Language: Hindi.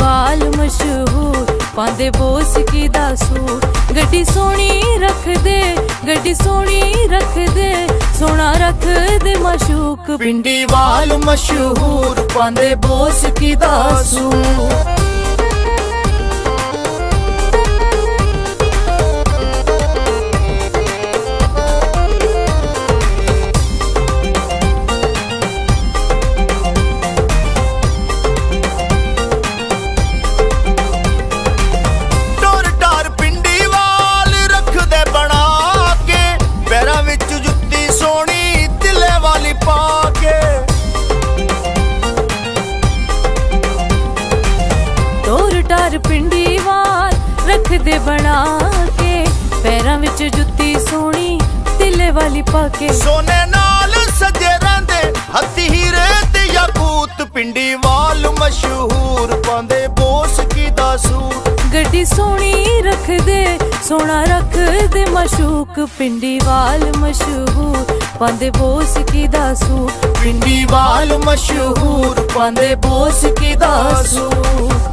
वाल मशहूर पांदे बोसकी दा सूट। गड्डी सोहनी रख दे, गड्डी सोहनी रख दे, सोना रख दे माशूक। पिंडी वाल मशहूर पांदे बोसकी दा सूट। पिंडी वाल रख दे बना के, पैरां विच जुत्ती सोहनी तिले वाली पाके। सोने नाल सजे रहिंदे हत्थी हीरे ते याकूत। पिंडी वाल मशहूर पांदे बोसकी दा सूट। गड्डी सोहनी रख दे, सोना रख दे माशूक। पिंडी वाल मशहूर पांदे बोसकी दा सूट। पिंडी वाल मशहूर पांदे बोसकी दा सूट।